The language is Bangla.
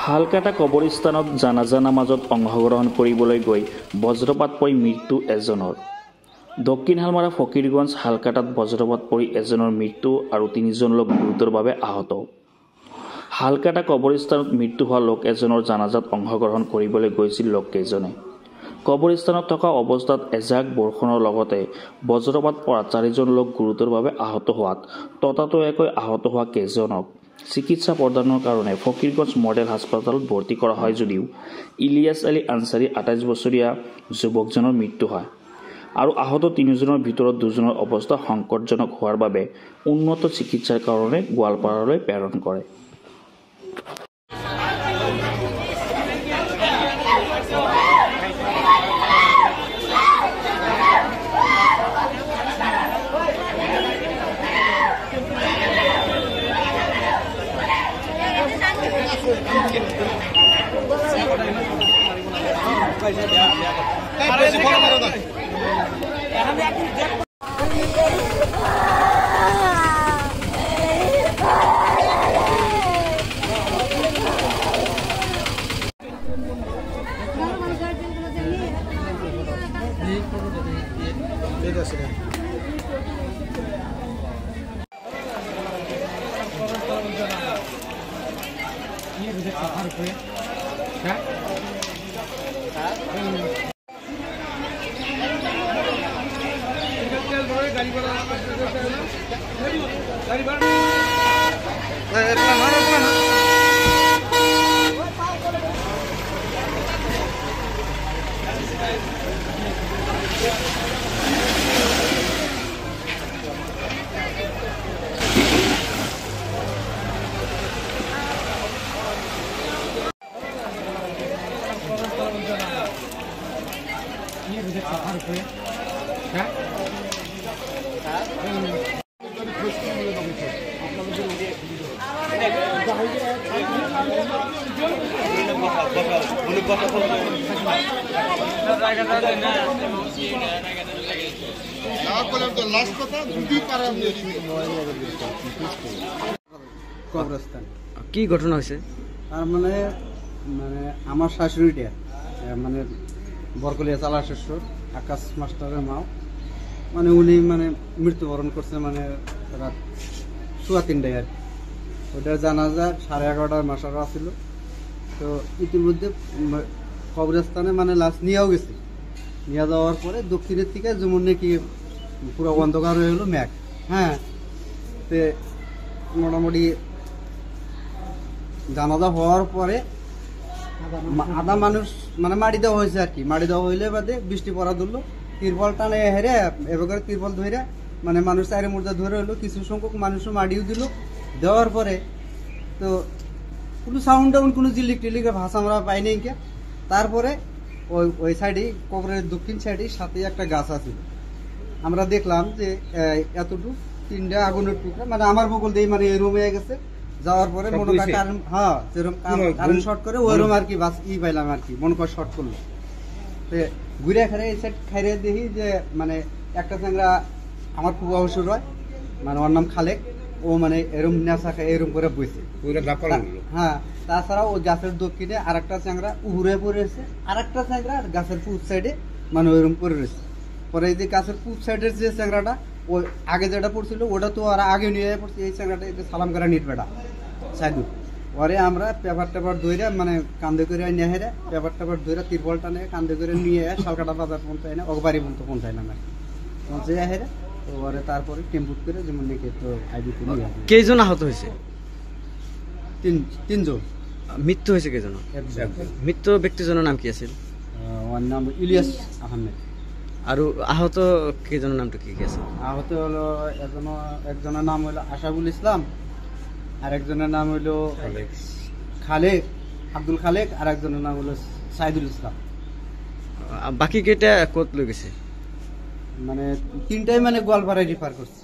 হালকাটা কবৰস্থানত জানাজা নামাজত অংশগ্ৰহণ কৰিবলৈ গৈ বজ্ৰপাত পৰি মৃত্যু এজনৰ। দক্ষিণ হালমাৰা ফকীৰগঞ্জ হালকাটাত বজ্ৰপাত পৰি এজনৰ মৃত্যু আৰু ৩জন লোক গুৰুতৰভাৱে আহত। হালকাটা কবৰস্থানত মৃত্যু হোৱা লোক এজনৰ জানাজাত অংশগ্ৰহণ কৰিবলৈ গৈছিল লোককেইজনে। কবৰস্থানত থকা অৱস্থাত এজাক বৰষুণৰ লগতে বজ্ৰপাত পৰাত ৪জন লোক গুৰুতৰভাৱে আহত হোৱাত ততাতৈয়াকৈ আহত হোৱা কেইজনক চিকিৎসা প্ৰদানৰ কাৰণে ফকীৰগঞ্জ মডেল হাস্পতালত ভৰ্তি কৰা হয় যদিও ইলিয়াছ আলী আনচাৰী ২৮ বছৰীয়া যুৱকজনৰ মৃত্যু হয় আৰু আহত ৩জনৰ ভিতৰত ২জনৰ অৱস্থা সংকটজনক হোৱাৰ বাবে উন্নত চিকিৎসাৰ কাৰণে গোৱালপাৰালৈ প্ৰেৰণ কৰে। কি ঘটনা হয়েছে? তার মানে আমার শাশুড়িটা মানে বরকলিয়া চালা শ্বশুর আকাশ মাস্টারের মাও উনি মৃত্যুবরণ করছে রাত 3:15 আর ওইটার জানাজা 11:30 মাসার ছিল। তো ইতিমধ্যে কবরস্থানে লাশ নিয়েও গেছে। নিয়ে যাওয়ার পরে দক্ষিণের থেকে যেমন নাকি পুরো অন্ধকার হয়ে গেলো ম্যাক। হ্যাঁ, তে মোটামুটি জানাজা হওয়ার পরে আধা মানুষ মাটি দেওয়া হয়েছে আর কি। মাটি দেওয়া হইলে বাদে বৃষ্টি পড়া ধরলো, তিরপল টানে হেরে এবার তিরপল ধরে মানুষ চারে মুর্দা ধরে হইলো। কিছু সংখ্যক মানুষও মাটিও দিল। দেওয়ার পরে তো কোনো সাউন্ড টাউন্ড কোনো জিলিক টিলিকের ভাষা আমরা পাইনি। তারপরে ওই সাইডে কবরের দক্ষিণ সাইডে সাথে একটা গাছ আছে। আমরা দেখলাম যে এতটুকু 3টা আগুনের টুকরা আমার বগল দিয়ে এই রুমে গেছে। যাওয়ার পরে মনে কর কারেন্ট শর্ট করে ওইরকম আর কি বাস পাইলাম আর কি। মনে কর শর্ট করলো, ঘুরে খেলে এই সাইড খাইরে দেখি যে একটা চ্যাংরা আমার খুব অবসর হয়, ওর নাম খালেক। ও এরম নেশা খায় এরম করে বইছে। হ্যাঁ, তাছাড়া ও গাছের দক্ষিণে আর একটা চ্যাংরা উড়ে পড়েছে, আর একটা চ্যাংরা গাছের পূব সাইডে ওইরকম পড়ে রয়েছে। পরে এই যে গাছের পূব সাইডের যে চ্যাংরাটা ওই আগে যেটা পড়ছিল ওটা তো আর আগে নিয়ে পড়ছে। এই চ্যাংরাটা সালাম করে নিট বেটা সাইডু পরে আমরা পেপার টেপার ধরে কান্দে করে নিয়ে হেরে পেপার টেপার ধরে তিরপলটা নিয়ে কান্দে করে নিয়ে শালকাটা বাজার পৌঁছায় না, অগবাড়ি পর্যন্ত পৌঁছায় না পৌঁছে হেরে। তো পরে তারপরে টেম্পুট করে যেমন নাকি তো আইডিতে নিয়ে আসে। কেজন আহত হয়েছে? 3জন। মৃত্যু হয়েছে কেজন? মৃত ব্যক্তিজনের নাম কি আছে? ওর নাম ইলিয়াস আহমেদ। আর আহত কেজনের নামটা কি আছে? আহত হলো একজনের নাম হলো আশাফুল ইসলাম, আর একজনের নাম হলো খালেক, আব্দুল খালেক, আর একজনের নাম হলো সাইদুল ইসলাম। বাকি কেটা কত লোক গেছে? 3টাই গোয়ালপাড়ায় রেফার করছে।